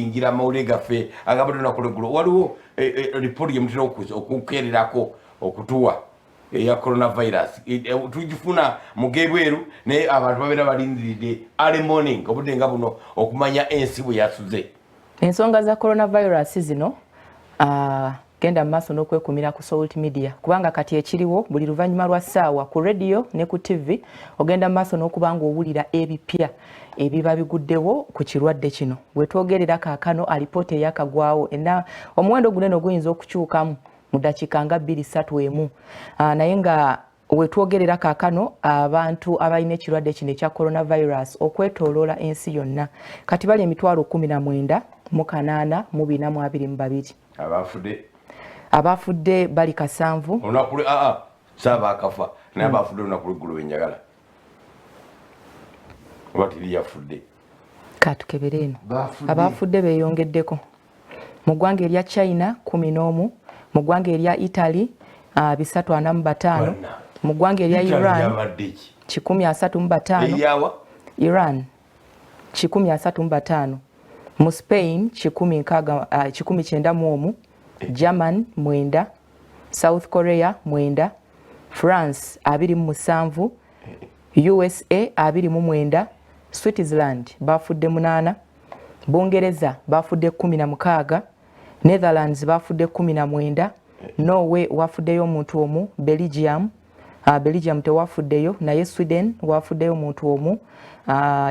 ingira mawulire gaffe agabadde nakulegulo waliwo ripoti yemutera okukererako okutuwa eya coronavirus tugifuna mugebweru naye abantu babeera balindiridde early morning obudde nga buno okumanya ensi bwe yasuze. Ensonga za coronavirus zino genda maaso n'okwekumira ku social media kubanga kati ekiriwo buli luvannyuma lwa ssaawa ku radio ne ku TV ogenda maaso n'okubanga owulira ebipya ebiba biguddewo ku kirwadde kino. Wetwogerera kaakano alipoota eyakagwawo enna omuwendo gunene oguyinza okukyukamu mu ddakiika nga 2-3 naye nga wetwogerera kaakano abantu abalina ekirwadde kino ekya coronavirus okwetooloola ensi yonna kati bali 19,842 abafudde bali 7 saaba akafa naye abafudde olunaku lweggulu benjagala batiri yafudde katukebere eno abafudde beeyongeddeko mu ggwanga erya China 11 mu ggwanga erya Italy 345 mu ggwanga erya Iran 135 Iran 135 mu Spain 191 German 9 South Korea 9 France 27 USA 29 Switzerland bafudde 8 Bungereza bafudde 16 Netherlands bafudde 19 Norway wafuddeyo omuntu omu Belgium tewafuddeyo naye Sweden wafuddeyo omuntu omu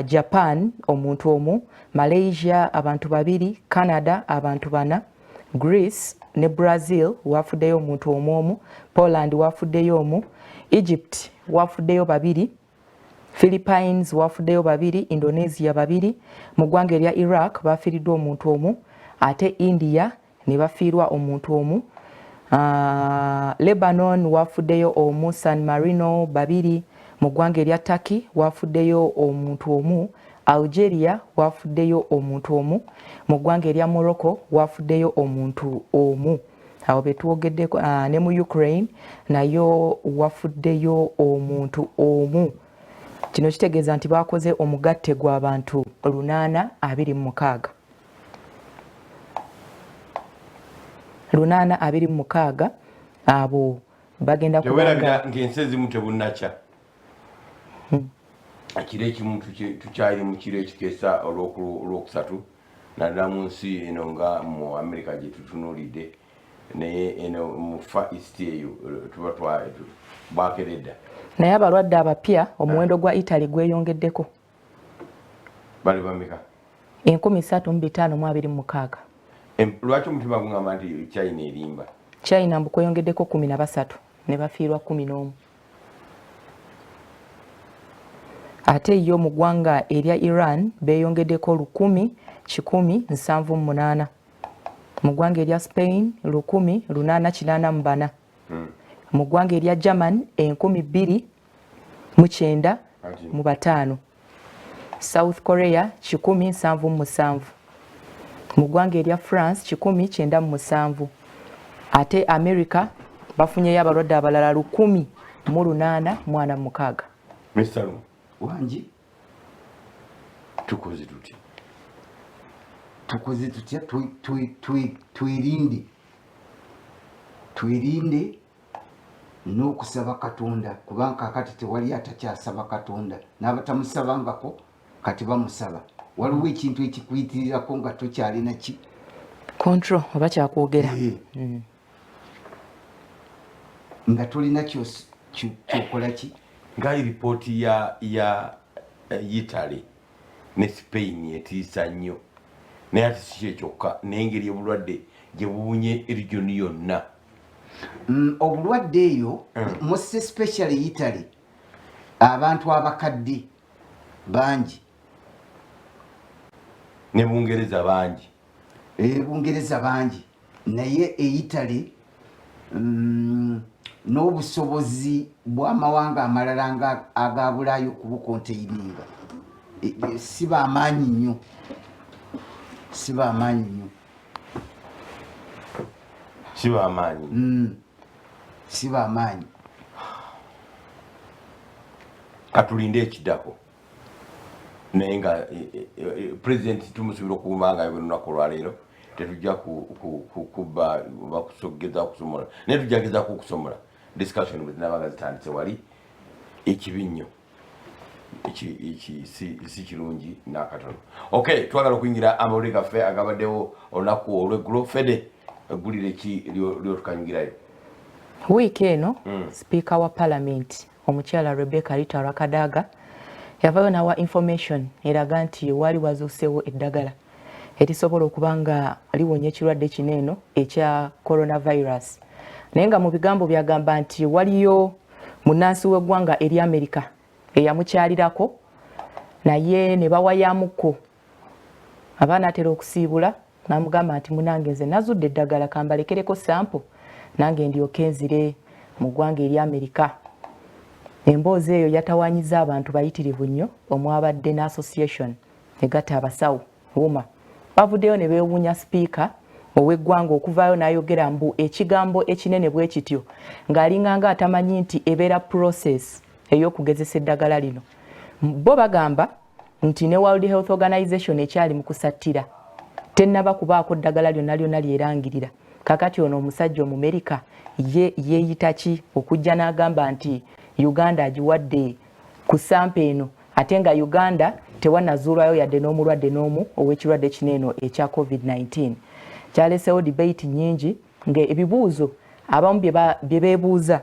Japan omuntu omu Malaysia abantu 2 Canada abantu 4 Greece ne Brazil wafuddeyo omuntu omu Poland wafuddeyo omu Egypt wafuddeyo 2 Philippines wafuddeyo 2 Indonesia 2 mu ggwanga erya Iraq bafiiriddwa omuntu omu ate India ne bafiirwa omuntu omu Lebanon wafuddeyo omu San Marino 2 mu ggwanga erya Turkey wafuddeyo omuntu omu Algeria wafuddeyo omuntu omu mu ggwanga erya Morocco wafuddeyo omuntu omu awo betuwogeddeko ne mu Ukraine nayo wafuddeyo omuntu omu. Kino kitegeeza nti bakoze omugatte gw'abantu 826 abo bagenda kubanga ng'ensi ezimu tebunnacha akire ekimu tukyali mu kiro ekikeesa olwokusatu naddala mu nsi eno nga mu America gye tutunuulidde naye eno mu Far East eyo tuba bakeredda naye abalwadde abapya omuwendo gwa Italy gweyongeddeko bali bameka 3526. Lwaki omutima gungamba nti China erimba? China mbu kweyongeddeko 13 ne bafiirwa 11 ate yo mu ggwanga erya Iran beeyongeddeko 1,178 mu ggwanga erya Spain 1,884 mu ggwanga erya German 2,905 South Korea 1,077 mu ggwanga erya France 1,907 ate America bafunyeyo abalwadde abalala 1,846. Mr. Wanji tukoze tutya twirinde n'okusaba Katonda kubanga kati tewali atakyasaba Katonda n'abatamusabangako kati bamusaba. Waliwo ekintu ekikuyitirirako nga tokyalina ki control oba kyakwogera nga tolina kyokola ki nga ripooti ya Italy ne Spain etiisa nnyo naye ate si kye kyokka n'engeri obulwadde gye buwunye regioni yonna. Obulwadde eyo most especially Italy abantu abakadde bangi ne Bungereza bangi Bungereza bangi naye Italy n'obusobozi bw'amawanga amalala nga aga Bulaayi okubukonteininga si bamaanyi nnyo si bamaanyi. Katulinde ekiddako nenga president tumusubira okumanga lunaku lwaleero tetujja kuba bakusogeza kusomora naye tujja gezaako okusomora discussion bwezinabanga zitandise wali ekibi nnyo si kirungi nakatono. Okay, twagala okuyingira amawulire gaffe agabaddewo olunaku olweggulo. Fede eggulire ki lyotukanyigirayo? Wiiki eno Speaker wa Parliament omukyala Rebecca Rita Rakadaga yavayo nawa information eraga nti wali wazuuseewo eddagala erisobola okuba nga liwonya ekirwadde kino eno ekya coronavirus. Naye nga mu bigambo byagamba nti waliyo munnansi w'eggwanga eri America eyamukyalirako naye ne bawayamuko abaana atera okusiibula n'amugamba nti munange nze nazudde eddagala kambalekereko sampo nange ndyoke nzire mu ggwanga eri America. Emboozi eyo yatawanyiza abantu bayitirivu nnyo omwabadde n'association egatta abasawo WUMA bavuddeyo ne beewuunya Speaker ow'eggwanga okuvaayo n'ayogera mbu ekigambo ekinene bwe kityo ng'alinganga atamanyi nti ebeera process ey'okugezesa eddagala lino. Bo bagamba nti ne World Health Organization ekyali mu kusattira tennaba kubaako ddagala lyonna lyerangirira. Kakati ono omusajja Omumerika yeeyita ki okujja n'agamba nti Uganda agiwadde ku sampe eno ate nga Uganda tewanazuulwayo yadde n'omulwadde n'omu ow'ekirwadde kino eno ekya COVID-19. Kyaleseewo debate nnyingi ng'ebibuuzo abamu bye beebuuza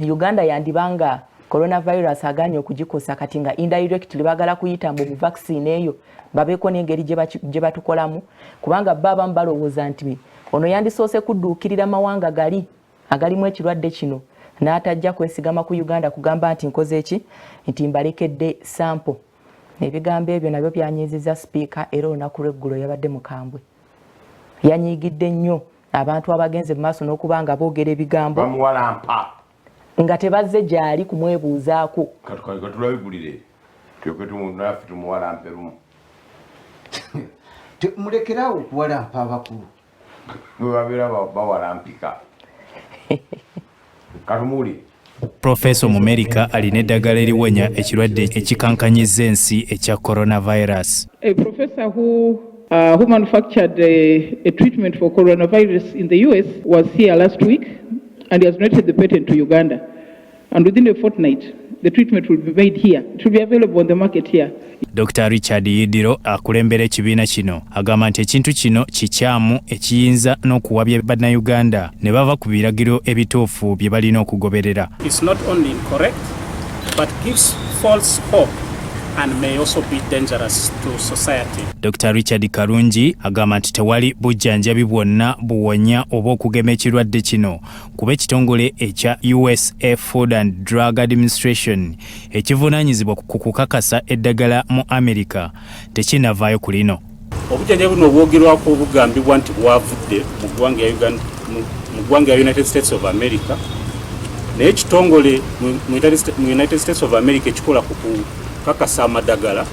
Uganda yandibanga coronavirus aganye okugikosa kati nga indirectly bagala kuyita mu vaccine eyo babeeko n'engeri gye batukolamu kubanga abamu balowooza nti ono yandisoose kudduukirira mawanga agalimu ekirwadde kino n'atajja kwesigama ku Uganda kugamba nti nkoze eki nti mbalekedde sample. Ebigambo ebyo nabyo byanyiizizza Speaker era olunaku lw'eggulo yabadde mukambwe. Yanyiigidde nnyo abantu abagenze mu maaso n'okuba nga boogera ebigambo bamuwalampa nga tebazze gy'ali kumwebuuzaako. Katulabigulire tyoke naffe tumuwalampe lumu. Mulekerawo okuwalampa abakulu bwe babeera bawalampika. Katumuli Professor Omumerika alina eddagala eriwonya ekirwadde ekikankanyiza ensi ekya coronavirus. A professor who manufactured a treatment for coronavirus in the US was here last week and he has donated the patent to Uganda. And within a fortnight, the treatment will be made here. It will be available on the market here. Dr. Richard Yidiro akulembera ekibiina kino agamba nti ekintu kino kikyamu ekiyinza n'okuwabya bannayuganda ne bava ku biragiro ebituufu bye balina okugoberera. It's not only incorrect but gives false hope and may also be dangerous to society. Dr. Richard Karungi agamba nti tewali bujjanjabi bwonna buwonya oba okugema ekirwadde kino kuba ekitongole ekya US Food and Drug Administration ekivunaanyizibwa ku kukakasa eddagala mu America tekinavaayo ku lino. Obujjanjabi buno obwogerwako obugambibwa nti bwavudde mu ggwanga ya United States of America naye ekitongole mu United States of America ekikola ku kakasa amadagala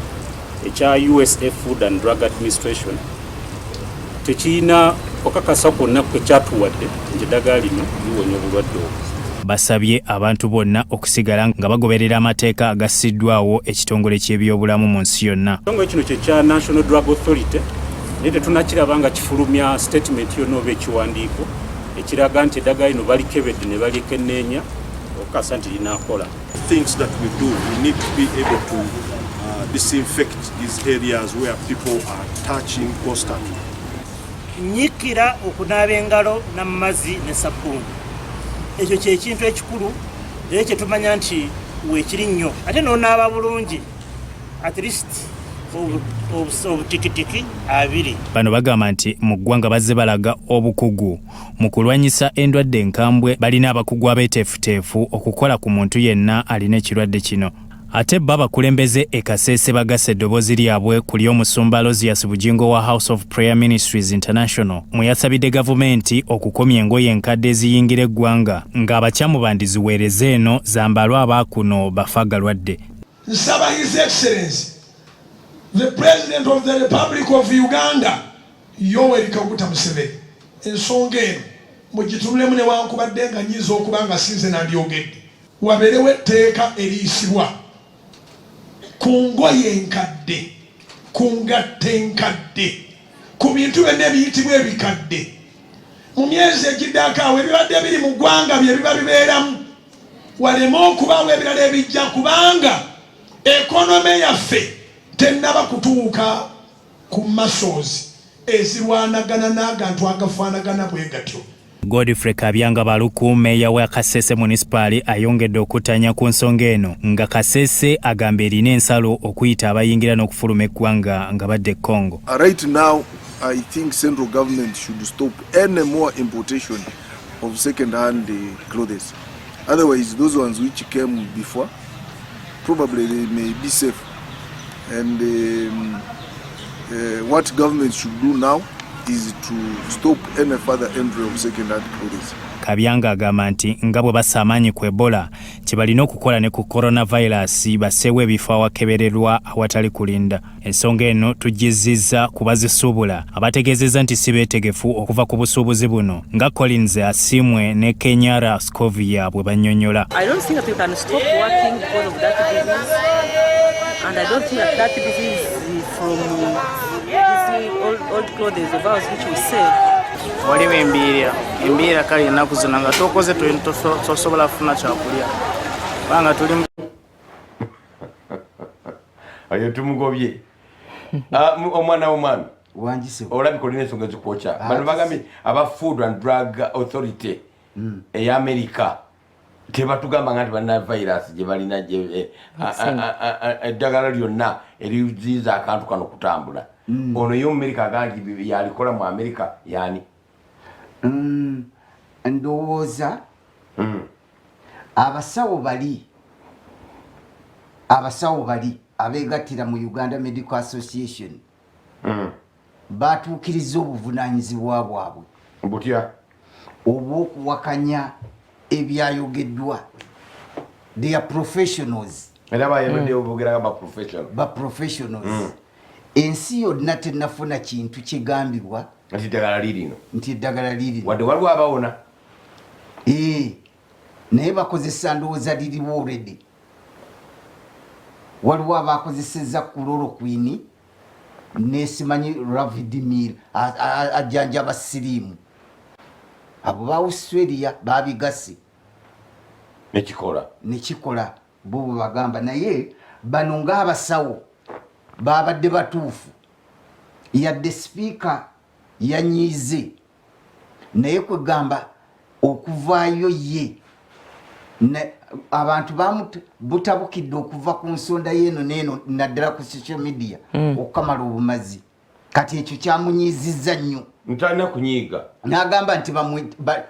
ekya USA Food and Drug Administration tekirina okakasa kwonna kwekyatuwadde nti eddagala lino liwonya obulwadde obwo. Basabye abantu bonna okusigala nga bagoberera amateeka agassiddwawo ekitongole ky'ebyobulamu mu nsi yonna. Ekitongole kino kyekya National Drug Authority naye tetunnakiraba nga kifulumya statement yonna oba ekiwandiiko ekiraga nti eddagala lino balikebedde ne balikeneenya okukasa nti linaakola. Things that we do, we need to be able to disinfect these areas where people are touching constantly. Nyikira okunaaba engalo n'amazzi ne sabbuuni. Ekyo ky'ekintu ekikulu era kye tumanya nti weekiri nnyo. Ate n'onaaba bulungi at least obutikitiki 2. Bano bagamba nti mu ggwanga bazze balaga obukugu mu kulwanyisa endwadde enkambwe balina abakugu abeeteefuteefu okukola ku muntu yenna alina ekirwadde kino. Ate bba bakulembeze Kasese bagasa eddoboozi lyabwe kuli omusumba Lozias Bugingo wa House of Prayer Ministries International mweyasabidde gavumenti okukomya engoye enkadde eziyingira eggwanga ng'abakyamu bandiziweereze eno zambalwa abaakuno bafa galwadde. Nsaba His Excellency the President of the Republic of Uganda, Yoweri Kaguta Museveni, ensonga eno mugitunulemu newankubadde nga nyiza okuba nga sinze nandyogedde wabeerewo etteeka eriyisibwa ku ngoye enkadde, ku ngatte enkadde, ku bintu byonna ebiyitibwa ebikadde. Mu myezi egiddako awo ebibadde biri mu ggwanga bye biba bibeeramu, waleme okubaawo ebirala ebijja, kubanga ekonome yaffe tennaba kutuuka ku muscles ezirwanagana n'agantu agafaanagana bwe gatyo. Godfrey Kabyanga Baluku, meeya wa Kasese Municipal, ayongedde okutanya ku nsonga eno nga Kasese agamba erina ensalo okuyita abayingira n'okufuluma eggwanga nga badde Congo. Right now, I think central government should stop any more importation of second-hand clothes. Otherwise, those ones which came before, probably they may be safe. And what government should do now is to stop any further entry of second-hand clothes. Kabyanga agamba nti nga bwe bassa amaanyi ku Ebola kye balina okukola ne ku coronavirus basseewo ebifo awakebererwa awatali kulinda. Ensonga eno tugizizza ku bazisuubula abategeezezza nti si beetegefu okuva ku busuubuzi buno nga Collins Asimwe ne Kenyara Scovia bwe bannyonnyola. I don't think that we can stop working because of that disease, and I don't think that that disease is from these old clothes of ours which we sell. Waliwo embiira kale ennaku zino nga tokoze tosobola kufuna kyakulya kubanga tuli ayo tumugobye. Omwana w'omwami wanjise olabika olina ensonga zikwokya. Bano bagambye aba Food and Drug Authority ey'Amerika tebatugamba nga nti balina virus gye balina eddagala lyonna eriziyiza akantu kano kutambula. Ono y'Omumerika agangi yalikola mu Amerika yani. Ndowooza abasawo bali abeegattira mu Uganda Medical Association batuukiriza obuvunaanyizibwa bwabwe butya obw'okuwakanya ebyayogeddwa. They are professionals. Era bayebeddeyo boogera ba professionals. Ensi yonna tennafuna kintu kigambibwa nti eddagala lirino wadde waliwo abawona. Naye bakozesa ndowooza liriwo already. Waliwo abakozeseza chloroquine nesimanyi Ravimil ajjanjaba siriimu. Abo ba Australia babigase nekikola bo bagamba, naye bano ng'abasawo babadde batuufu. Yadde speaker yanyiize naye kwegamba okuvaayo ye abantu butabukidde okuva ku nsonda yeeno neeno naddala ku social media okukamala obumazi. Kati ekyo kyamunyiizizza nnyo. Ntalina kunyiiga. N'agamba nti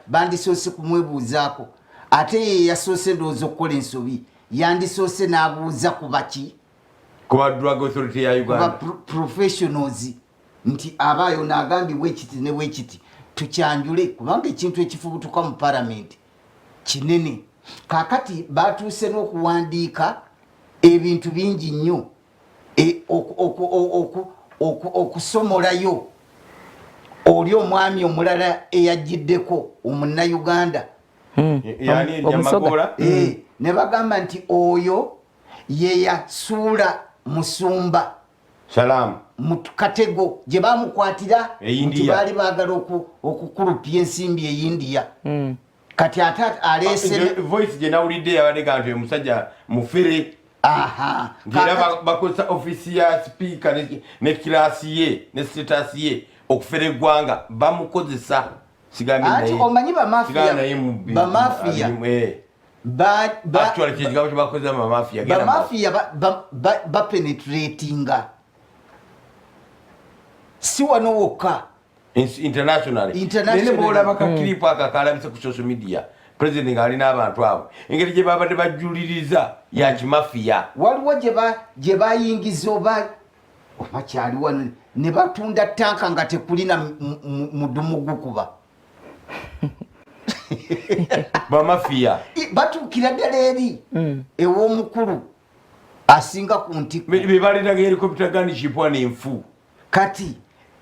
bandisoose kumwebuuzaako. Ate ye yasoose ndowooza okukola ensobi. Yandisoose n'abuuza ku baki? Kuba Drug Authority ya Uganda. Professionals. Nti abaayo n'agambye weekiti ne weekiti tukyanjule kubanga ekintu ekifubutuka mu parliament kinene. Kaakati batuuse n'okuwandiika ebintu bingi nnyo okusomolayo oli omwami omulala eyajjiddeko omunnayuganda ne bagamba nti oyo ye yasuula Musumba Salam mu katego gye bamukwatira nti baali baagala okukulupya ensimbi e India. Kati ate aleese voice gye nawulidde yabadde gantu omusajja mufere. Ng'era bakozesa ofisi ya speaker ne kirasi ye ne status ye okufera eggwanga bamukozesa. Sigambye naye omanyi bamafiya actually kigabo kye bakozesa bamafiya bapenetratinga si wano wokka internationally. Nene bwolaba kakiripu akakalabise ku social media president ng'alina abantu abo engeri gye babadde bajuliriza ya kimafiya. Waliwo gye bayingiza oba kyali wano ne batunda tanka nga tekulina mudumu gukuba. Bamafiya batuukira ddala eri ew'omukulu asinga ku ntikko bebalinaga helicopter gunship wane enfu. Kati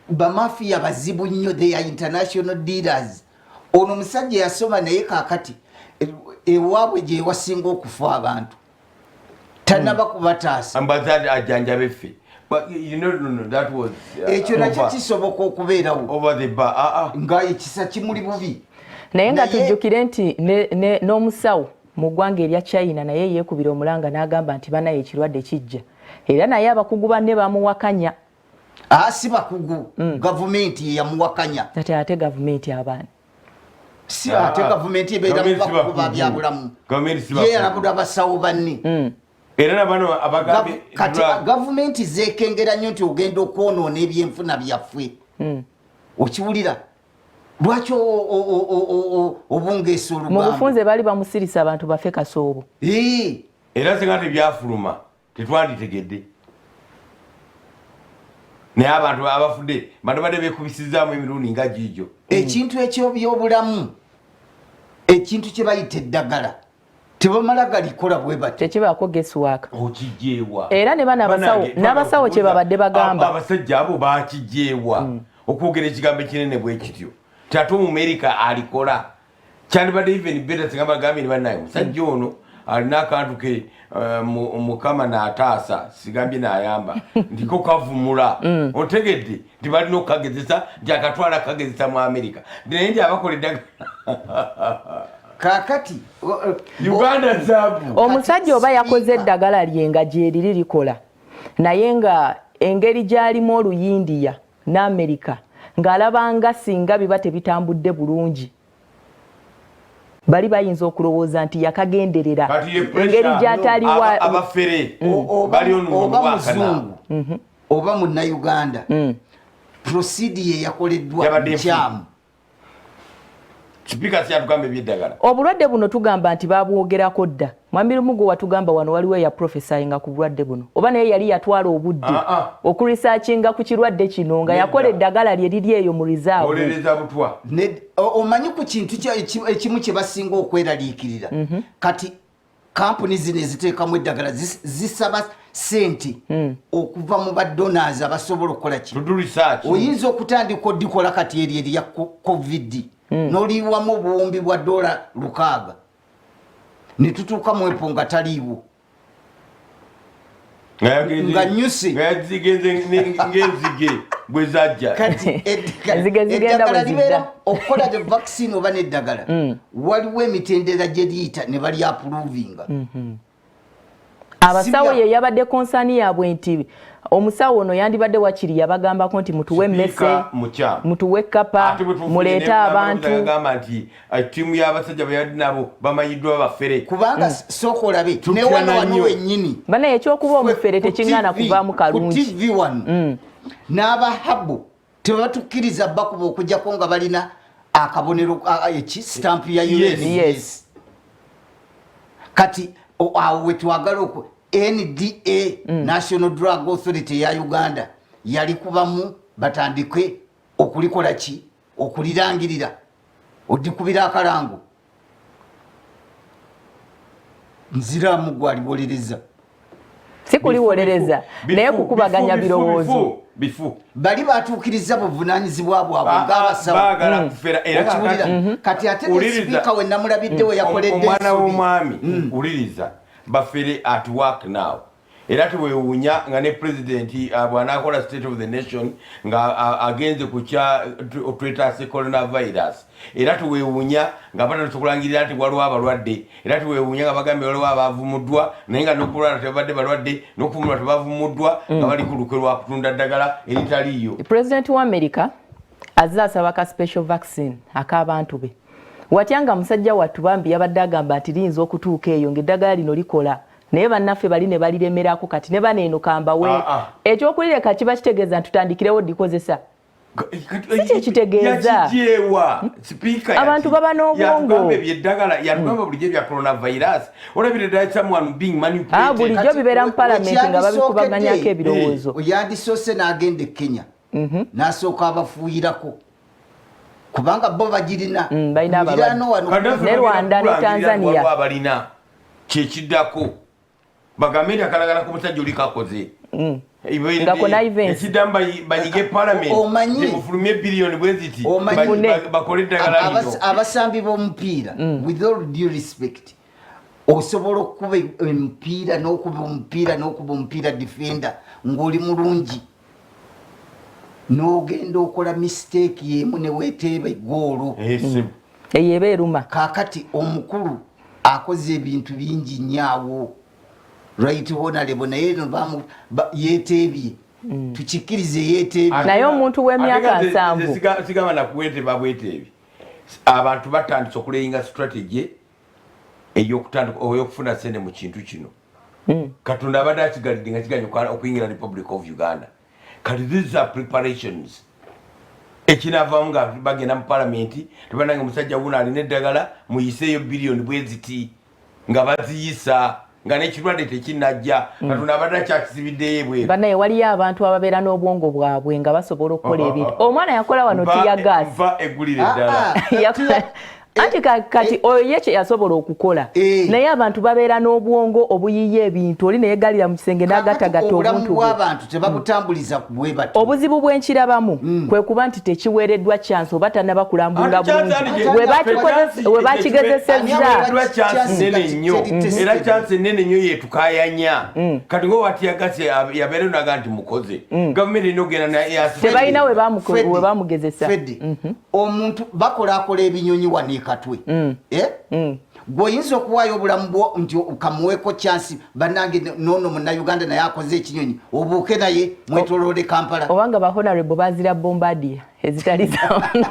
bamafiya bazibu nnyo, they are international dealers. Ono musajja yasoma naye kaakati ewaabwe gye wasinga okufa abantu tanaba kubataasa ambassade ajanja beffe. But you know, no, that was ekyo nakyo kisoboka okubeerawo over the bar. Nga ekisa kimuli bubi. Naye nga tujjukire nti n'omusawo mu ggwanga erya China naye yeekubira omulanga n'agamba nti banaye ekirwadde kijja. Era naye abakugu banne bamuwakanya. Si bakugu, gavumenti ye yamuwakanya. Ate gavumenti abaani. Si ate gavumenti ebeera mu bakugu ba byabulamu. Ye yalabudde abasawo banne. Era nabano abagambye kati gavumenti zeekengera nnyo nti ogenda okwonoona ebyenfuna byaffe. Okiwulira? Lwaki obungeesa olugambo? Mu bufunze baali bamusirisa abantu bafe kasoobo. Era singa tebyafuluma tetwanditegedde. Naye abantu abafudde badde beekubisizaamu emirundi nga giigyo. Ekintu ekyobyobulamu, ekintu kye bayita eddagala, tebamala galikola bwe bati. Tekibaako guesswork. Okijjeewa. Era ne bana n'abasawo kye babadde bagamba. Abasajja abo baakijjeewa. Okwogera ekigambo ekinene bwe kityo. Ate Omumerika alikola. Kyandibadde even better singa bagambye ne bannaye omusajja ono alina akantu ke Mukama n'ataasa sigambye n'ayamba ndiko kavumula. Otegedde nti balina okukagezesa nti akatwala kagezesa mu Amerika. Naye ndi abakola eddagala. Kakati Uganda zaabu. Omusajja oba yakoze eddagala lye nga gyeriri likola. Naye nga engeri gy'alimu oluyindiya n'Amerika ng'alabanga singa biba tebitambudde bulungi. Bali bayinza okulowooza nti yakagenderera engeri gy'ataliwa abafere bali oba muzungu oba munnayuganda prosidi ye yakoleddwa nkyamu. Kipika kyatugambe byeddagala. Obulwadde buno tugamba nti babwogerako dda. Mwami Lumugo watugamba wano waliwo ya professayinga ku bulwadde buno. Oba naye yali yatwala obudde okuresearchinga ku kirwadde kino nga yakola eddagala lye liri eyo mu reserve. Olereza butwa. Omanyi ku kintu ekimu kye basinga okweraliikirira. Kati kampuni zino eziteekamu eddagala zisaba sente okuva mu badonors abasobola okukola ki. Oyinza okutandika odikola kati eri erya COVID. N'oliiwamu obuwumbi bwa $600 ne tutuuka mu epo nga taliiwo nga nyuse ng'enzige bwe zajja. Kati eddagala libeera okukola the vaccine oba n'eddagala waliwo emitendera gye liyita ne bali approvinga. Abasawo ye yabadde konsani yaabwe nti omusawo ono yandibadde wakiri yabagambako nti mutuwe emmese mutuwe kkapa muleete abantu. Agamba nti ttiimu y'abasajja bayadde nabo bamanyiddwa bafere kubanga sooka olabe ne wano wennyini banaye ekyokuba omufere tekiŋŋaana kuvaamu kalungi. TV wano n'abahabu tebatukkiriza bakuba okujjako nga balina akabonero stamp ya US. Kati awo wetwagala okwo NDA National Drug Authority ya Uganda yali kubamu batandike okulikola ki okulirangirira odikubira akalango nziramu gwalibolereza si kuliwolereza naye kukubaganya birowoozo bifu bali batuukiriza buvunaanyizibwa bwabwe ng'abasawo kati ate speaker we namulabidde we yakoledde omwana w'omwami uliriza bafere at work now. Era tuwewuunya nga ne president bw'anaakola state of the nation nga agenze kukya twetaase coronavirus. Era tuwewuunya nga batatukulangirira nti waliwo abalwadde. Era tuwewuunya nga bagambye waliwo abavumuddwa naye nga n'okulwala tebadde balwadde n'okuvumulwa tebavumuddwa nga bali ku lukwe lwa kutunda ddagala eritaliiyo. President wa America azze asaba ka special vaccine ak'abantu be. Watyanga musajja wattu bambi yabadde agamba nti liyinza okutuuka eyo ng'eddagala lino likola. Naye bannaffe bali ne baliremerako kati ne baneeno kambawe ekyokulireka kiba kitegeeza ntutandikirewo dikozesa si kyekitegeeza abantu baba n'obwongo yatugamba bulijjo bya coronavirus olabire ddala someone being manipulated bulijjo bibeera mu palamenti nga babikubaganyako ebirowoozo. Yandisoose n'agenda e Kenya n'asooka abafuuyirako kubanga bo bagirina ne Rwanda ne Tanzania abalina kyekiddako bagambe nti akalagala k'omusajja oli kakoze ekiddamu banyige palamenti mufulumye biliyoni bwe ziti bakole eddagala lino. Abasambi b'omupiira with all due respect osobola okukuba emipiira n'okuba omupiira defender ng'oli mulungi n'ogenda okola mistake yemu ne weeteeba egoolo eyo eba eruma. kaakati omukulu akoze ebintu bingi nnyo right honorable naye yeeteebye tukikkirize yeeteebye naye omuntu w'emyaka 7 sigamba nakuweeteba bweteebye abantu batandise okuleyinga strategy ey'okufuna sente mu kintu kino katonda abadde akigalidde nga kiganya okuyingira Republic of Uganda kati these are preparations ekinavaamu nga bagenda mu palamenti tebanange musajja wuno alina eddagala muyiseeyo biliyoni bweziti nga baziyisa nga n'ekirwadde tekinnajja katonda abadde akyakisibiddeyo ebweru bannaye waliyo abantu ababeera n'obwongo bwabwe nga basobola okukola ebintu omwana yakola wano tiyagaasi nva eggulire eddala anti kati oyo ye kye yasobola okukola naye abantu babeera n'obwongo obuyiye ebintu oli neyegalira mu kisenge n'agatagatta obuntu bw'abantu tebabutambuliza bwe bato obuzibu bwenkirabamu kwe kuba nti tekiweereddwa chance oba tannaba kulambula bulungi we bakigezesezza era chance ennene nnyo yetukayanya kati ng'owatiyagasi yabeere naga nti mukoze gavumenti erina okugenda tebalina we bamugezesa omuntu bakolaakola ebinyonyi wano katwe gwoyinza okuwaayo obulamu bwo nti kamuweeko chansi bannange noono munnayuganda naye akoze ekinyonyi obuuke naye mwetoloole Kampala obanga bahonorable bazira bombardier ezitali zawono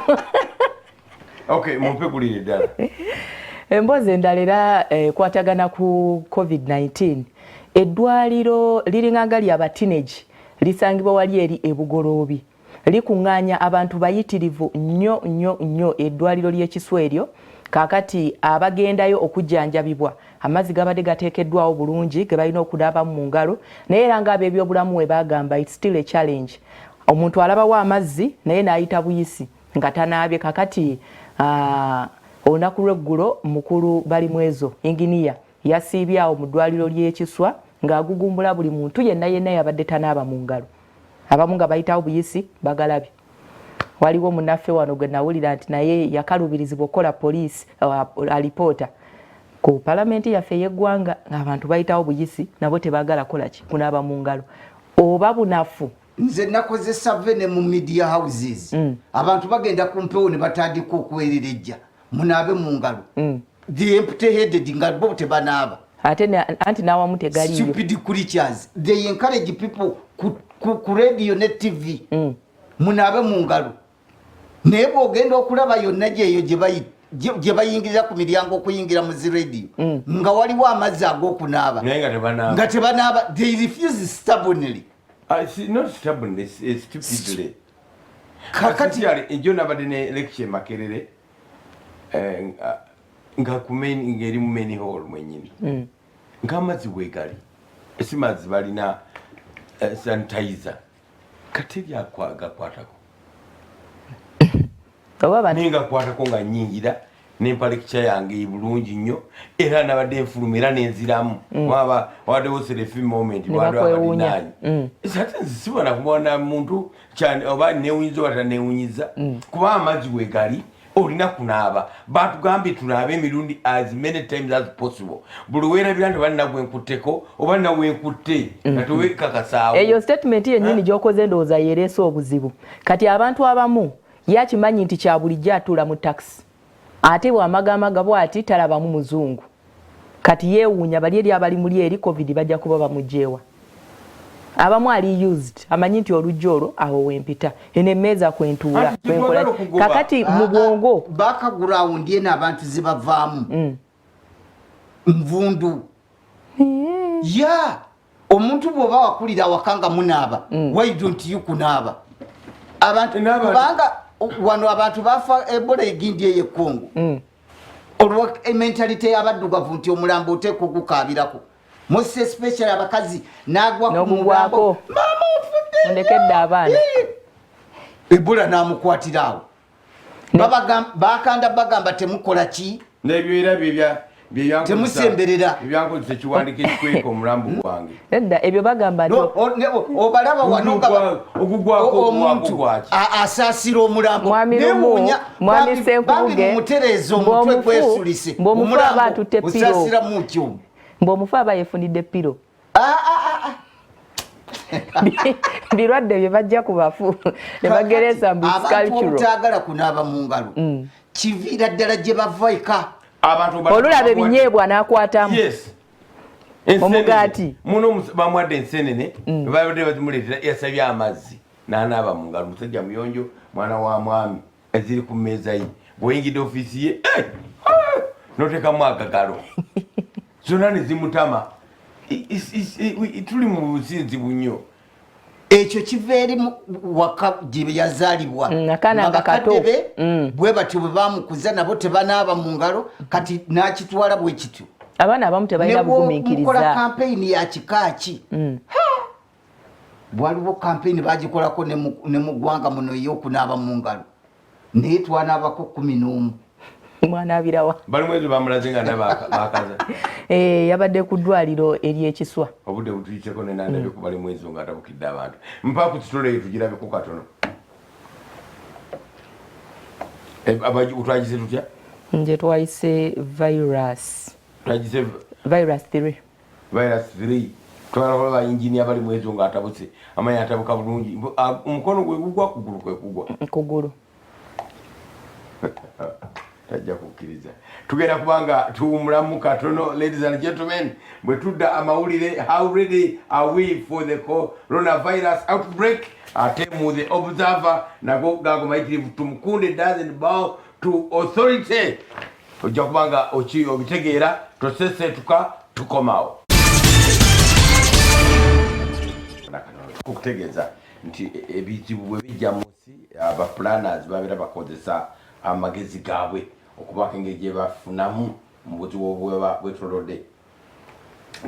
mumpe gulire ddala emboozi endala era ekwatagana ku covid-19 eddwaliro liringanga lya teenage lisangibwa wali eri ebugoloobi likuŋŋaanya abantu bayitirivu nnyo eddwaliro ly'Ekiswa eryo kaakati abagendayo okujjanjabibwa amazzi gabadde gateekeddwawo bulungi ge balina okunaaba mu ngalo naye era ng'abeebyobulamu we bagamba it's still a challenge omuntu alabawo amazzi naye n'ayita buyisi nga tanaabye kaakati olunaku lw'eggulo mukulu Balimwezo inginiya yasiibyawo mu ddwaliro ly'Ekiswa ng'agugumbula buli muntu yenna yabadde tanaaba mu ngalo abamu nga bayitawo buyisi bagalabye waliwo munaffe wano gwe nawulira nti naye yakalubirizibwa okukola poliisi alipoota ku palamenti yaffe y'eggwanga ng'abantu bayitawo buyisi nabo tebagala kola ki kunaaba mu ngalo oba bunafu nze nakozesa vene mu media houses abantu bagenda ku mpewo ne batandika okuwererejja munaabe mu ngalo the empty headed nga bo tebanaaba anti n'awamu tegaliyo stupid creatures they encourage people ku radio ne TV munaabe mu ngalo naye bw'ogenda okulaba yonna gyeyo gye bayingirira ku miryango okuyingira mu zi radio nga waliwo amazzi ag'okunaaba nga tebanaaba they refuse stubbornly not stubbornly stupidly kakati ejo nabadde ne lecture Makerere nga ngeri mu main hall mwenyini ng'amazzi weegali esi mazzi balina sanitizer kateri gakwatako ninga kwatako nga nyingira nempalekikya yange bulungi nnyo era nabadde enfuluma era nenziramu waddewo serefi moment badwabalinanyi ate nzisibona kumubona muntu oba newunyiza oba tanewunyiza kuba amazzi weegali olina kunaaba batugambye tunaabe emirundi as many times as possible buli weerabira nti balina gwenkutteko oba nina wenkutte natowekakasaawo eyo statement yennyini gyokoze ndowooza yereese obuzibu kati abantu abamu yakimanyi nti kya bulijjo atuula mu taxi ate bw'amagamaga bw'ati talabamu muzungu kati yeewuunya bali eri abali muli eri covid bajja kuba bamugjeewa abamu ali used amanyi nti olujjo olwo awo wempita eno emmeeza kwentuula kakati mu bwongo background eno abantu zibavaamu nvundu omuntu bw'oba wakulira awakanga munaaba why don't you kunaaba abantu kubanga wano abantu bafa Ebola egindi ey'ekkongo olwo mentality y'abaddugavu nti omulambo oteeka okukaabirako most especially abakazi n'agwa ku mulambo mama ofudde ondekedde abaana Ebola n'amukwatira awo bakanda bagamba temukola ki n'ebyo era temusemberera ebyankozesa kiwandika ekikweka omulambo gwange edda ebyo bagamba obalaba wano ogugwako gwaki asaasira omulambo mwami Senkubuge mutereeza omutwe gwesulise mb'omufu aba atutte piro osaasira mu kyuma mb'omufu aba yefunidde piro birwadde bye bajja ku bafu ne bagereza mbu abantu obutaagala kunaaba mu ngalo kiviira ddala gye bava eka olulaba ebinyeebwa n'akwatamu omugaati muno bamwadde ensenene babadde bazimuleetera yasabye amazzi n'anaaba mu ngalo musajja muyonjo mwana wa mwami eziri ku mmeeza ye bw'oyingidde ofiisi ye n'oteekamu agagalo zonna ne zimutama tuli mu businzibu nnyo ekyo kiva eri waka gye yazaalibwa bakadde be bwe batyo bwe bamukuza nabo tebanaaba mu ngalo kati n'akitwala bwe kityo abaana abamu tebalina bugumiikiriza mukola kampeyini ya kika ki waliwo kampeyini bagikolako ne mu ggwanga muno ey'okunaaba mu ngalo naye twanaabako 11 mwana abirawa bali mwezi bamulaze nga nabakaza yabadde ku ddwaliro ery'ekiswa obudde butuyiteko nenandabye ku bali mwezi nga atabukidde abantu mpa ku kitole eyo tugirabeko katono twagise tutya nje twayise virus 3 twalakola bayinginia bali mwezi nga atabuse amanyi atabuka bulungi omukono gwe gugwa kugulu kwe kugwa kugulu tajja kukkiriza tugenda kubanga tuwumulamu katono. Ladies and gentlemen, bwe tudda amawulire, how ready are we for the coronavirus outbreak? Ate mu the observer nago gago mayitirivu tumukunde doesn't bow to authority. Ojja kubanga obitegeera tosesetuka tukomawo kukutegeeza nti ebizibu bwe bijja mu nsi aba planners babeera bakozesa amagezi gaabwe okubaka engeri gye bafunamu mu buzibu bwetolodde.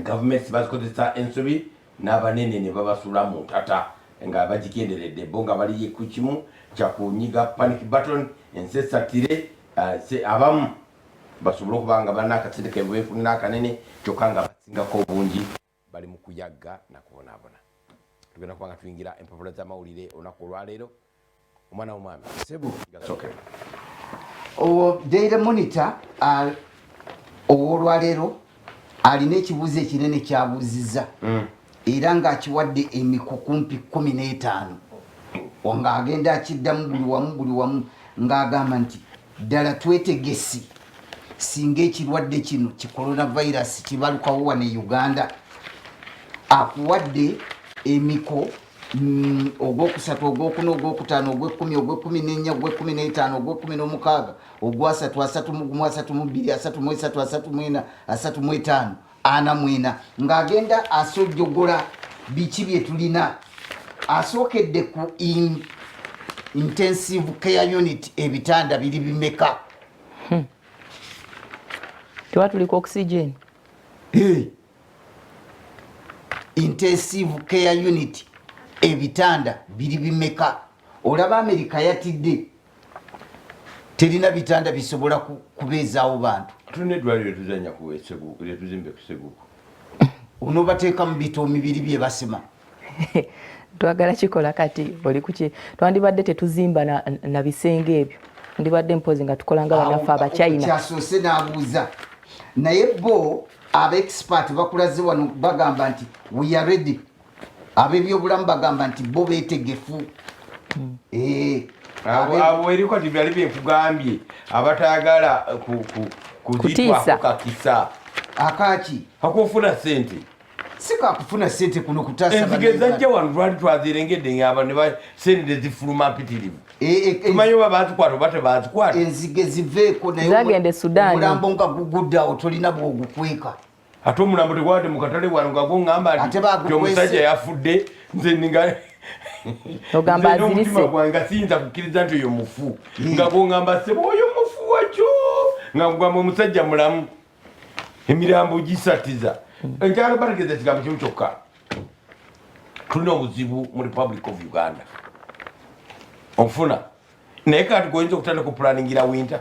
Gavumenti bazikozesa ensobi n'abanene ne babasula mu ntata nga bagigenderedde bo nga bali ku kimu kya kunyiga panic button ensesatire abamu basobole okuba nga balina akasente kaibwe beefunira akanene kyokka nga basingako obungi bali mu kuyagga nakubonaabona. Tugenda kuba nga tuyingira empapula z'amawulire olunaku olwaleero. Omwana w'omwami sebu gasokera Daily Monitor olwaleero alina ekibuuzo ekinene kyabuuzizza era ng'akiwadde emiko kumpi 15 ng'agenda akiddamu buli wamu ng'agamba nti ddala twetegesi singa ekirwadde kino ki coronavirus kibalukawo wano e Uganda. Akuwadde emiko ogwokusatu ogwokuna ogwokutaano ogwekumi ogwekumine ogwekumine ogwekumine ogwasatu asatu mugumu asatu mubiri asatu mwesatu asatu mwena asatu mwetaano ana mwena ng'agenda asojjogola biki bye tulina. Asookedde ku intensive care unit ebitanda biri bimeka tewa tuliko oxygen intensive care unit ebitanda biri bimeka. Olaba Amerika yatidde terina bitanda bisobola kubeezaawo bantu. Tulina eddwaliro tuzanya kuweseguku lyetuzimbe ku Seguku onoobateeka mu bitoomi biri bye basema. Twagala kikola kati oli kuki twandibadde tetuzimba na bisenge ebyo ndibadde mpozi nga tukola nga bannaffe Abachina. Kyasoose n'abuuza naye bo aba-expert bakulaze wano bagamba nti we are ready. Ab'ebyobulamu bagamba nti bo beetegefu. Abo eriko kati byali byekugambye abatayagala kuzitwako kakisa akaki akufuna sente sikakufuna sente kuno kutaasa enzige zajja wano twali twazirengedde ng'aba ne sente zifuluma mpitirivu. Tumanyi oba bazikwata oba tebazikwata. Enzige ziveeko zagende Sudan. Omulambo nga guguddawo tolina bw'ogukweka. Ate omulambo tegwabadde mu katale wano nga goŋŋamba nti omusajja yafudde nze ninga ogamba azirise omutima gwange siyinza kukkiriza nti oyo mufu nga goŋŋamba sebo oyo mufu wakyo nga kugamba omusajja mulamu emirambo gisatiza. Enkyalo bategeeza ekigambo kimu kyokka. Tulina obuzibu mu Republic of Uganda onfuna naye kati goyinza okutandika okupulaningira winter.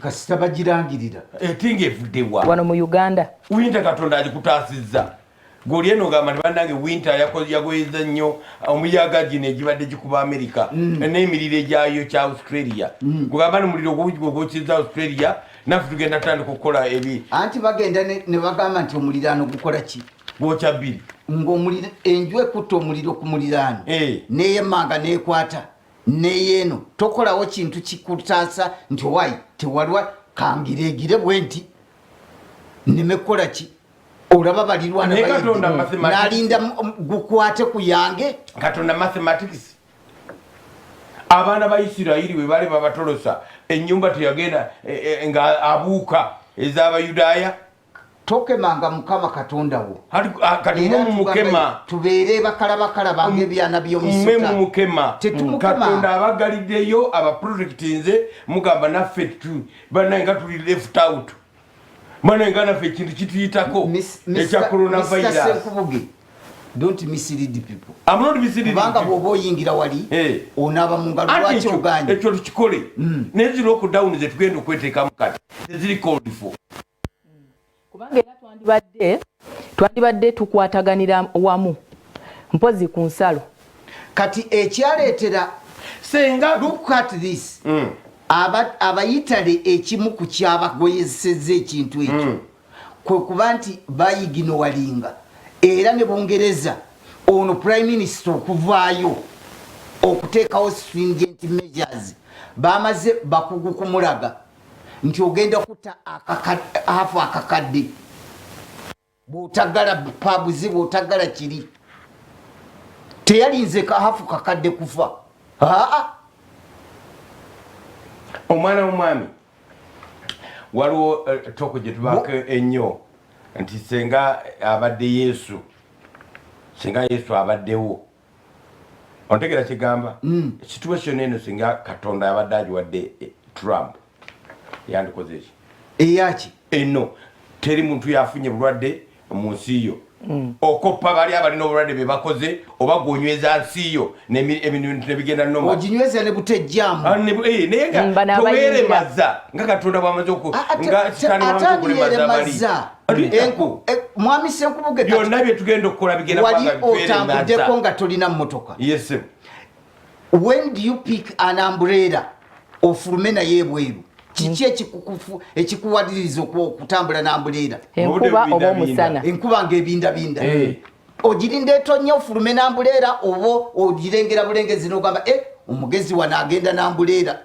kasita bagirangirira etinga evuddewa wano mu Uganda winter katonda agikutaasizza goli eno gamba nti bannange winter yagoyeza nnyo omuyaga gino egibadde gikuba America n'emiriro egyayo kya Australia kugamba ni muliro ogwokyeza Australia naffe tugenda tutandika okukola ebi anti bagenda ne bagamba nti omuliraano gukola ki gwokya bbiri ng'omuliro enju ekutta omuliro ku muliraano neeyemanga neekwata neyeeno tokolawo kintu kikutaasa nti wayi tewalwa kangiregire bwe nti nemekola ki olaba balirwana nalinda gukwate ku yange katonda mathematics abaana ba Isirayiri bwe bali babatolosa ennyumba teyagenda nga abuuka ez'Abayudaaya tokemanga mukama katonda wo kati mu mukema tubeere bakalabakala bange ebyana by'omusota mu mukema katonda abagaliddeyo abaprotectinze mugamba naffe banaye nga tuli left out banaye nga naffe ekintu kituyitako ekya coronavirus. Don't mislead people. I'm not misleading people. Banga bwoba oyingira wali onaaba mu ngalo lwaki oganye ekyo tukikole n'ezi lockdown ze tugenda okweteekamu kati ziri called for kubanga era twandibadde tukwataganira wamu mpozi ku nsalo kati ekyaleetera senga look at this abayitale ekimu ku kyabagoyesezza ekintu ekyo kwe kuba nti bayigino walinga era ne Bungereza ono prime minister okuvaayo okuteekawo stringent measures bamaze bakugu kumulaga nti ogenda kutta hafu akakadde bw'otagala pabuzi bw'otagala kiri teyalinze hafu kakadde kufa omwana w'omwami waliwo toko gye tubaako ennyo nti senga abadde Yesu abaddewo ontegera kigamba situation eno singa katonda abadde agiwadde Trump yandikoze ki eyaki eno teri muntu yafunye bulwadde mu nsi yo okoppa bali abalina obulwadde be bakoze oba gonyweza nsi yo n'ebintu nebigenda noma oginyweza ne butejjamu naye nga toweeremaza nga katonda bwamaze nga kitani bwamaze okulemaza mwami Senkubuge byonna bye tugenda okukola bigenda wali otambuddeko nga tolina mmotoka yes when do you pick an umbrella ofulume naye ebweru kiki ekikuwadiriza okutambula n'ambuleera enkuba oba omusana enkuba ng'ebindabinda ogirinda etonnya ofulume n'ambuleera oba ogirengera bulengezi n'ogamba omugezi wano agenda n'ambuleera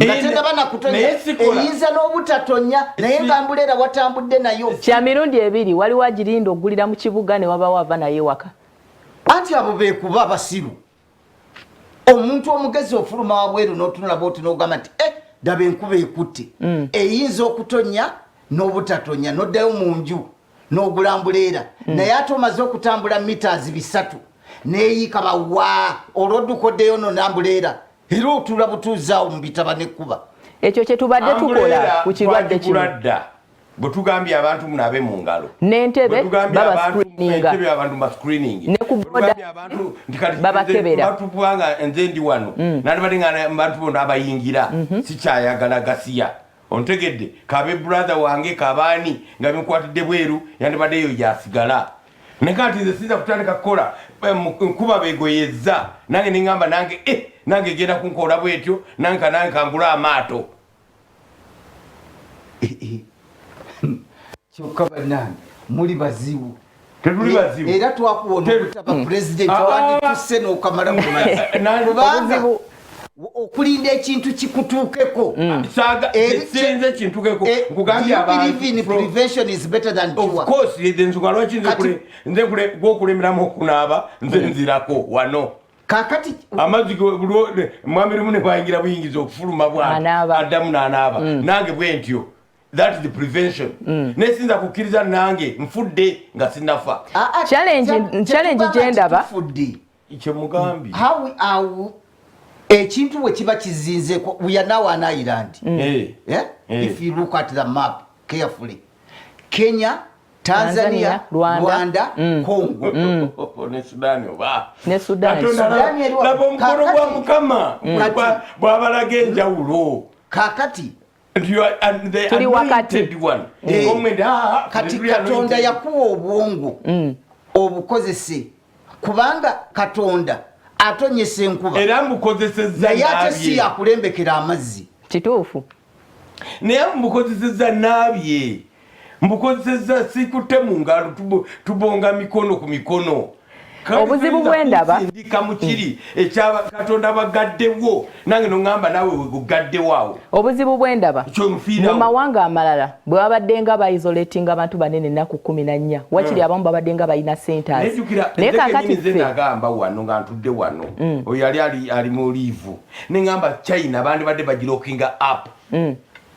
nga tenaba nakutonya eyinza n'obutatonya naye ng'ambuleera watambudde nayo kya mirundi ebiri waliwo agirinda ogulira mu kibuga ne wabawo ava naye waka anti abo beekuba abasiru omuntu omugezi ofuluma wabweru n'otunula bwoti n'ogamba nti daba enkuba ekutte eyinza okutonya n'obutatonya n'oddayo mu nju n'ogulambuleera naye ate omaze okutambula meters 3 neeyiika bawa olwoddukoddeyo no n'ambuleera era otula butuuzaawo mu bitaba n'ekkuba ekyo kye tubadde tukola ku kirwadde kino bwe tugambye abantu munaabe mu ngalo n'entebe baba screening ne ku boda babakebera batubanga nze ndi wano nandibadde nga bantu bonna abayingira sikyayagala gasiya ontegedde kabe brother wange kabaani nga binkwatidde bweru yandibadde eyo yasigala nekati nze sinza kutandika kukola nkuba begoyezza nange neŋŋamba nange genda kunkola bwetyo nange kangula amaato kyokka bannange muli bazibu tetuli bazibu era twakuwona okutaba pulezidenti awandi tusse n'okamala kubanga okulinda ekintu kikutuukeko senze kintukeko nkugambye nze gwokulemeramu okunaaba nze nzirako wano kakati amazzi mwami limu ne bwayingira buyingiza okufuluma bwange addamu n'anaaba nange bwe ntyo that is the prevention nesinza kukkiriza nange nfudde nga sinafa challenge gyendaba kyemugambye ekintu bwe kiba kizinzeko we are now an island if you look at the map carefully Kenya, Tanzania, Rwanda, Congo ne Sudani oba ne Sudani laba omukolo gwa Mukama bw'abalaga enjawulo kakati tuli wakati kati Katonda yakuwa obwongo obukozese kubanga Katonda atonyesa enkuba era mbukozesezza naye ate si yakulembekera amazzi kituufu naye mbukozesezza naabye mbukozesezza sikutte mu ngalo tubonga mikono ku mikono obuzibu bwendaba ndika mukiri ekyaba Katonda bagaddewo nange nongamba nawe wegugaddewaawo obuzibu bwendaba mu mawanga amalala bwe babadde nga baisolatinga abantu banene ennaku 14 wakiri abamu babadde nga balina centers naye kakati nze nagamba wano nga ntudde wano oyo yali ali mu liivu nengamba China bandi badde bagirokinga up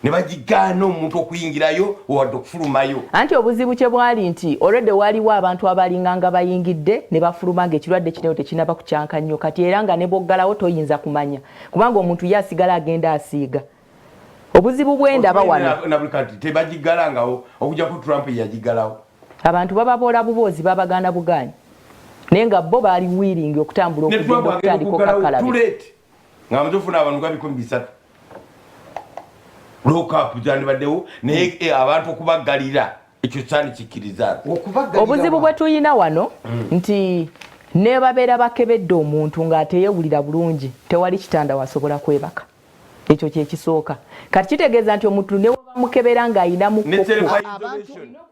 ne bagigaana omuntu okuyingirayo wadde okufulumayo anti obuzibu kye bwali nti already waliwo abantu abalinganga bayingidde ne bafuluma ng'ekirwadde kino tekinaba kucyanka nnyo kati era nga ne boggalawo toyinza kumanya kubanga omuntu ye asigala agenda asiiga obuzibu bwendaba wano nabukati tebagigalangawo okujjako Trump yagigalawo abantu bababoola buboozi babagaana bugaanyi naye nga bo baali wiringi okutambula okugenda okutandika okakalabe nga mutufuna abantu nga 300 lokapu zandibaddewo naye abantu okubagalira ekyo kyani kikkiriza obuzibu bwe tuyina wano nti ne babeera bakebedde omuntu ng'ateyewulira bulungi tewali kitanda wasobola kwebaka ekyo kyekisooka kati kitegeeza nti omuntu ne wabamukebera ng'ayina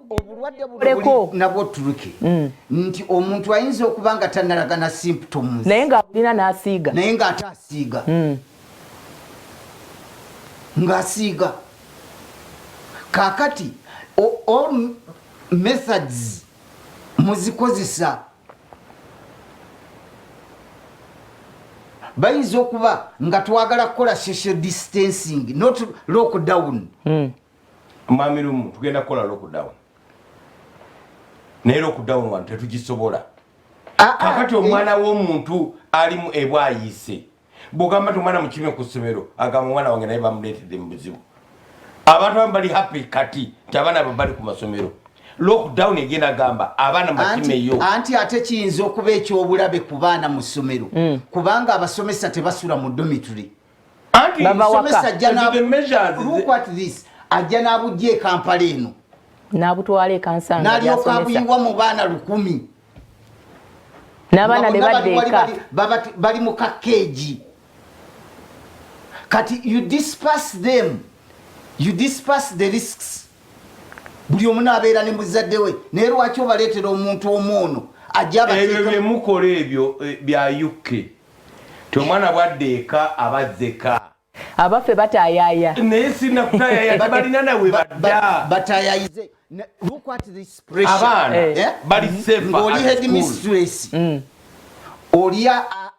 obulwadde nabwo tuluke nti omuntu ayinza okuba nga tannalagana symptoms naye ng'abulina n'asiiga naye ng'ate asiiga ngasiga kakati all methods muzikozesa bayinza okuba nga twagala kukola social distancing not lockdown mamirumu tugenda kukola lockdown naye lockdown wano tetugisobola kakati omwana w'omuntu alimu ebwayise bugamba tumwana mukime ku ssomero agamba omwana wange naye bamuleetedde mu buzibu abantu abamu bali happy kati nti abaana bali ku masomero lockdown egenda gamba abaana bakimeyo anti ate kiyinza okuba ekyobulabe ku baana mu ssomero kubanga abasomesa tebasula mu dormitory anti ajja n'abujja Kampala eno n'abutwala ekansanga n'alyoka abuyiwa mu baana 100 n'abaana ne baddeeka bali mu kakeegi kati you disperse the risks buli omu n'abeera ne muzadde we naye lwaki obaleetera omuntu omwono ebyo byemukola ebyo bya UK ti omwana bwaddeeka abazzeka abaffe bataayaaya naye sinakutayaaya tebalina nawe badda bataayayize look at this pressure abaana bali safe oli headmistress oli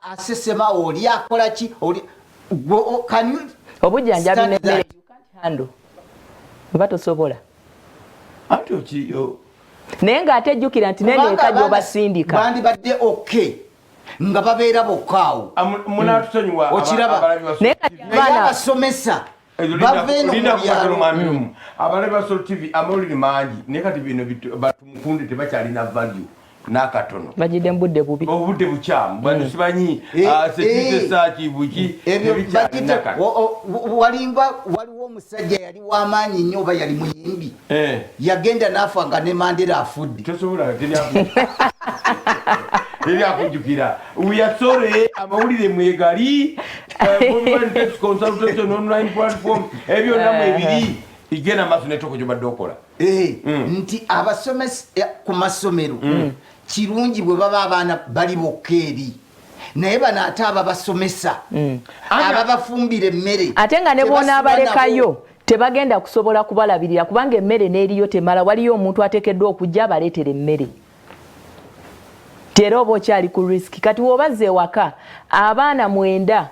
asesema oli akola ki oli can you obujjanjabi n'emmere you can't handle oba tosobola anti okiyo naye ng'ate jjukira nti nendeeka gy'obasindika bandibadde okay nga babeera bokkaawo munatusonyiwa okiraba naye abasomesa abalabi ba Solo TV amawulire mangi naye kati bino batumukunde tebakyalina value n'akatono bagidde mu budde bubi obudde bukyamu bano sibanyi sekirite saaki buki walimba waliwo omusajja yali w'amaanyi nnyo oba yali muyimbi yagenda n'afa nga ne Mandela afudde tosobola teri akujjukira uyasore amawulire mwegali consultation online platform ebyo namwe ebiri igenda maaso netoko gyobadde okola nti abasomesa ku masomero kirungi bwe baba abaana bali bokka eri naye bano ate ababasomesa ababafumbira emmere ate nga ne boona abalekayo tebagenda kusobola kubalabirira kubanga emmere n'eriyo temala waliyo omuntu ateekeddwa okujja abaleetera emmere tera oba okyali ku risiki kati w'obazza ewaka abaana 9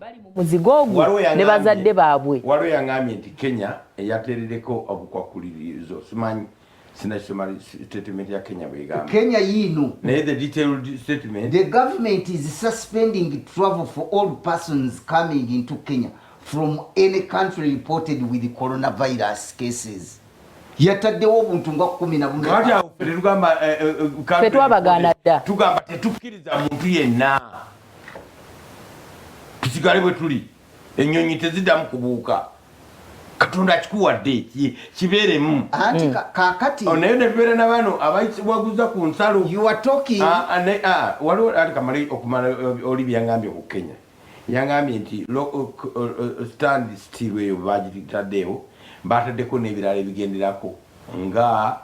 bali mu muzigo ogwo ne bazadde baabwe waliwo yangambye nti Kenya eyateerereko obukwakulirizo simanyi sinasoma statement ya Kenya bwegamba Kenya yino naye the detailed statement the government is suspending travel for all persons coming into Kenya from any country reported with the coronavirus cases yataddewo obuntu nga 10 fetwabagaana dda tugamba tetukkiriza muntu yenna tusigale bwe tuli ennyonyi teziddamu kubuuka katonda akikuwadde kibeeremu anti kakati naye ne tubeera na bano abawaguza ku nsalo you are talking waliwo ati kamali okumala oli byangambye ku Kenya yangambye nti stand still eyo bagitaddeewo bataddeko n'ebirala ebigenderako nga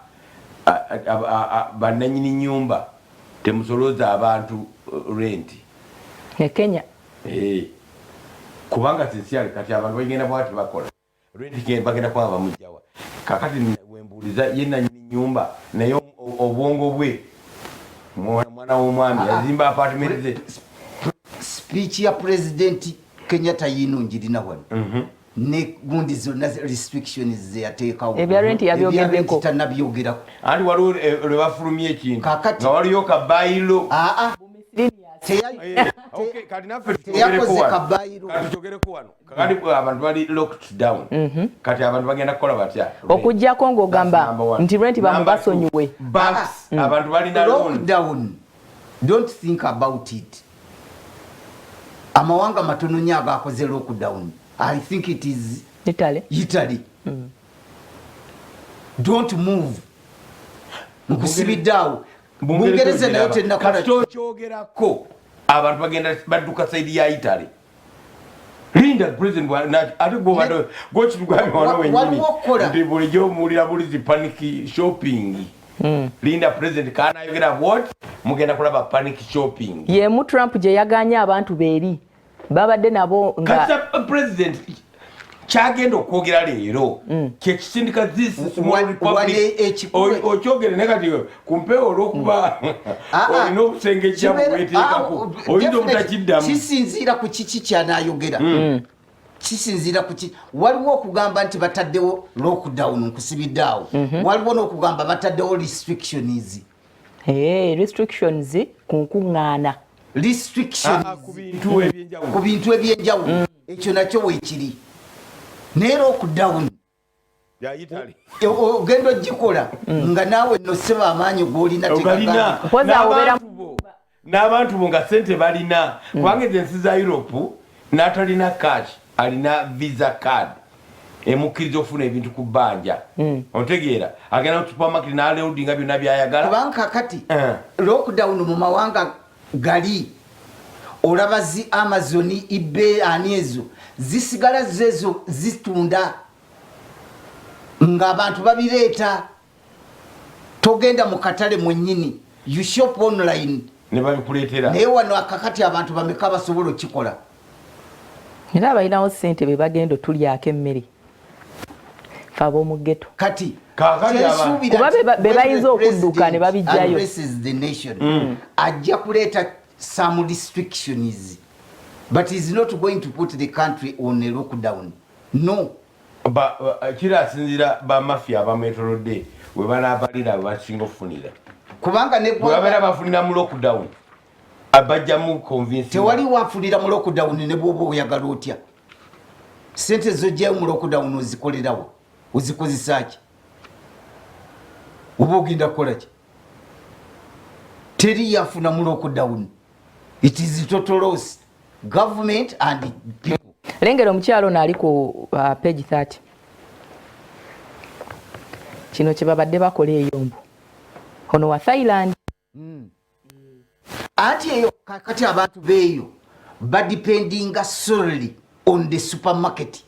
bannanyini nyumba temusolooza abantu renti Kenya kubanga sinsiali kati abantu bagenda bwati bakola renti bagenda kwaba bamujjawa kakati wembuuliza ye nanyini nyumba naye obwongo bwe mwana w'omwami yazimba apartment ze speech ya president Kenyatta yinungirina wano ne gundi zonna restrictions zeyateekawo ebya renti yabyogeddeko tanabyogerako andi waliwo lwe bafulumya ekintu nga waliyo kabayiro katuchogereko wano kati abantu bali locked down kati abantu bagenda kukola batya okujjako ng'ogamba nti renti bamubasonyiwe banks abantu balina lockdown don't think about it amawanga matono nnyo agakoze lockdown I think it is Italy. Don't move. Nkusibiddawo. Bungereza nayo tennakola kyogerako abantu bagenda badduka side ya Italy. Linda president ate gochitugambye wano wenyini ndi bulijjo muwulira bulizi panic shopping. Linda president kana ayogera what mugenda kulaba panic shopping. Yemu Trump gye yaganya abantu beeri babadde nabo nga president kyagenda okwogera leero kyekisindika this small republic okyogere negati kumpewo olw'okuba olina obusengejja bweteekako oyinza obutakiddamu kisinziira ku kiki kyanayogera kisinziira ku ki waliwo okugamba nti bataddewo lockdown nkusibiddeawo waliwo n'okugamba bataddewo restrictions ku nkuŋŋaana restrictions ku bintu ebyenjawulo ekyo nakyo weekiri naye lockdown ogenda ogikola nga naawe noseba amaanyi g'olina n'abantu bo nga sente balina kubanga ezo ensi za Europe n'atalina cash alina visa card emukkiriza okufuna ebintu ku bbanja otegeera agenda mu supermarket n'aleodinga byonna byayagala kubanga kakati lockdown mu mawanga gali olaba zi Amazon eBay ani ezo zisigala zezo zitunda ng'abantu babireeta togenda mu katale mwennyini you shop online ne babikuleetera naye wano akakati abantu bameka basobola okikola era balinawo ssente be bagenda otulyako emmere fe ab'omu ghetto kati kuba be bayinza okudduka ne babijjayo ajja kuleeta some restrictions but he's not going to put the country on a lockdown no kirasinzira bamafia abametolodde we banaabalira basinga okufunira kubanga ne babeera bafunira mu lockdown abajjamu convince tewali wafunira mu lockdown ne bwoba oyagala otya sente zojjayo mu lockdown ozikolerawo ozikozesa ki oba ogenda kukola ki teri yafuna mu lockdown it is total loss government and people lengera omukyalo naali ku page 30 kino kye babadde bakola eyombo ono wa Thailand ati eyo kakati abantu beeyo badependinga solely on the supermarket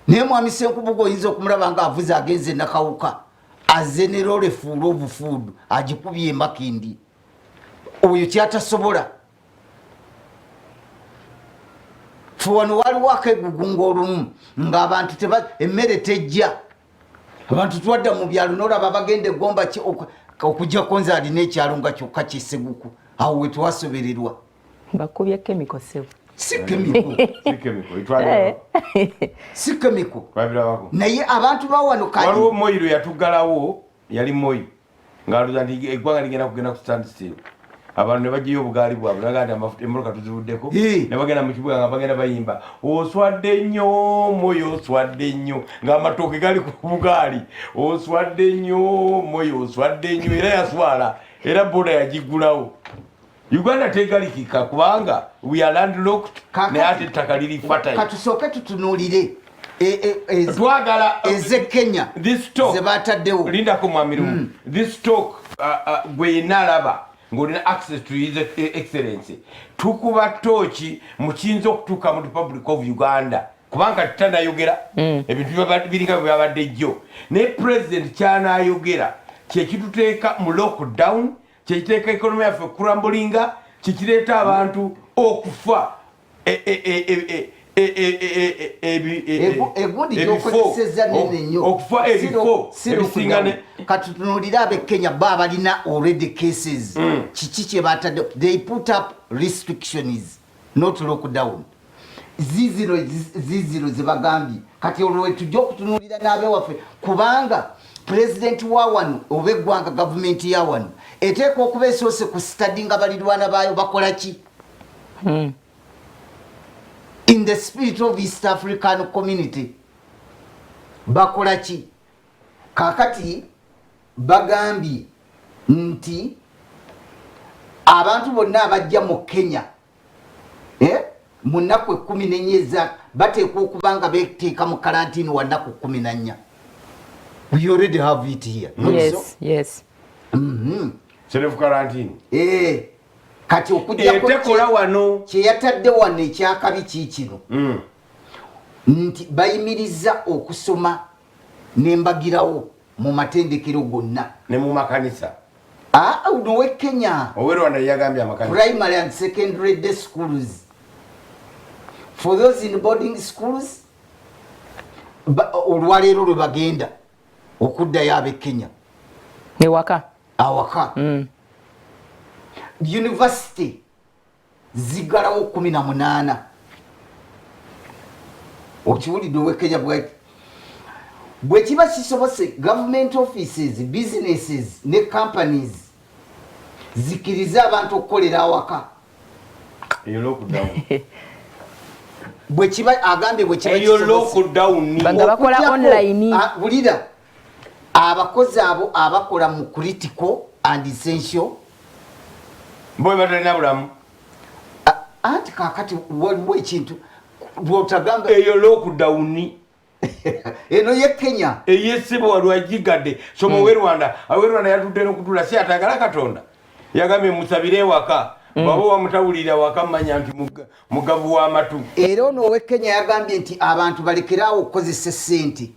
naye mwami Senkubugo oyinza okumulaba nga avuze agenze nakawuka azze ne lole fuula obufuudu agikubye emakindi oyo kyatasobola fuwano waliwo akegugunga olumu ng'abantu emmere tejja abantu twadda mu byalo n'olaba bagenda eggomba okujjako nze alina ekyalo nga kyokka kiseguku awo we twasobererwa bakubye kemiko sebu si kemiko naye abantu bawano waliwo moyiro yatugalawo yali moyi ngaaluza nti eggwanga ligenda kugenda ku stand still abantu ne bagiyo obugaali bwabwe naga nti emmoloka tuzibuddeko ne bagenda mu kibuga nga bagenda bayimba oswadde nnyo moyo oswadde nnyo ng'amatooke gali ku bugaali oswadde nnyo moyo oswadde nnyo era yaswala era boda yagigulawo Uganda tegalikika kubanga we are landlocked ne ate ettaka liri fertile. Katusooke tutunuulire twagala eze Kenya ze bataddewo. Lindako mwamiru. This talk gwe yenalaba ng'olina access to his excellency. Tukuba tochi mu kiyinza okutuuka mu Republic of Uganda. Kubanga tutandayogera ebintu biringa bwe byabadde jjo. Ne president kyanaayogera kyekituteeka mu lockdown, kyekiteeka economy yaffe okurambulinga, kyekireeta abantu okufa egundi gyokozeseza nene nnyo okufa ebifo ebisingane. Katutunuulira ab'Ekenya balina already cases. Kiki kye batadde? They put up restrictions, not lockdown. Ziziro zebagambye kati olwo tujja okutunuulira n'abewaffe kubanga president wa wano oba eggwanga gavumenti ya wano eteeka okuba esoose ku study nga balirwana baayo bakola ki? In the spirit of East African community bakola ki? Kakati bagambye nti abantu bonna abajja mu Kenya mu nnaku 14 bateekwa okuba nga beteeka mu karantini wa nnaku 14. We already have it here. Yes. Self quarantine. Kati okujjako tekola wano kyeyatadde wano ekyakabi kiikino nti bayimiriza okusoma n'embagirawo mu matendekero gonna ne mu makanisa. Nowe Kenya owe Rwanda yagambye amakanisa primary and secondary day schools for those in boarding schools olwaleero lwe bagenda okuddayo ab'Ekenya ewaka awaka. University zigalawo 18. Okiwulidde ow'Ekenya bwe kiba kisobose government offices, businesses ne companies zikirize abantu okukolera awaka. Eyo lockdown. Bwe kiba agambye bwe kiba eyo lockdown banga bakola online. Wulira abakozi abo abakola mu critical and essential boy batalina bulamu. Anti kakati waliwo ekintu bwotagamba eyo lockdown eno ye Kenya eyesibo walwajigadde somo we Rwanda yatudde n'okutula si atagala Katonda yagambye musabire waka babo wamutawulira wakamanya nti mugavu w'amatu. Era ono we Kenya yagambye nti abantu balekerawo okukozesa ssente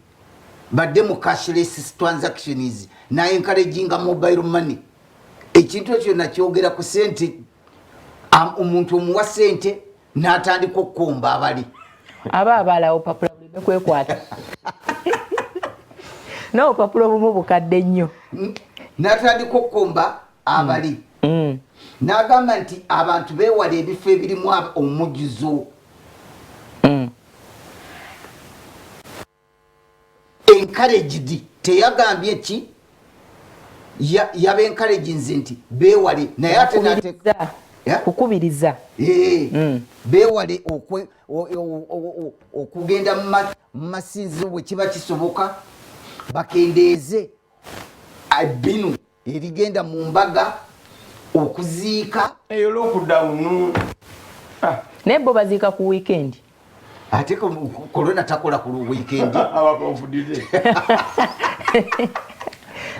badde mu cashless transactions na encouraging mobile money. Ekintu ekyo nakyogera ku ssente omuntu omuwa ssente n'atandika okukomba abali abala opapula buli kwekwata no opapula obumu bukadde nnyo n'atandika okukomba abali. N'agamba nti abantu beewala ebifo ebirimu omujjuzo. Encouraged teyagambye ki yaba encouraging nti beewale naye ate n'ateeka kukubiriza beewale okugenda mu masinzizo bwe kiba kisoboka bakendeeze binu erigenda mu mbaga okuziika eyo lockdown. naye bo baziika ku weekend ate corona takola ku weekend. Abakonfudire.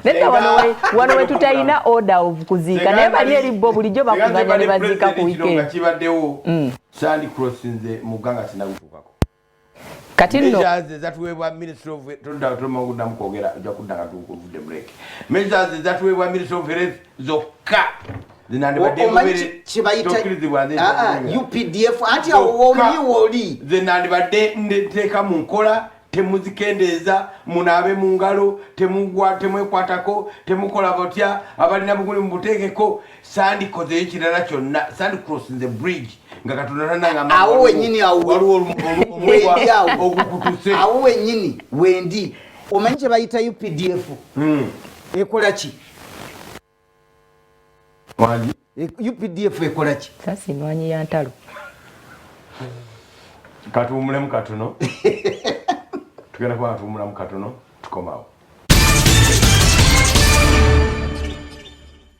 Nenda wano we tutayina order of kuziika naye bali eri bo bulijjo bakuganya ne baziika ku weekend. Kibaddewo Sandy Cross nze mu gganga sinagutuukako. Kati nno measures zatuweebwa Ministry of Tomagudamu kwogera ojja kuddanga tukuvudde break. Measures zatuweebwa Ministry of Health zokka UPDF anti oli zinandibadde nteeka mu nkola temuzikendeeza munaabe mu ngalo temwekwatako temukola botya abalina buguli mu buteekeko sandikozeyo ekirala kyonna Sandy Cross nze bridge nga Katonda tananga awo wennyini ogukutuse awo wennyini wendi omanyi kye bayita UPDF ekola ki UPDF ekola ki sasi nwanyi ya ntalo katuumulemu katono tugenda kuba katuumulamu katono tukomawo.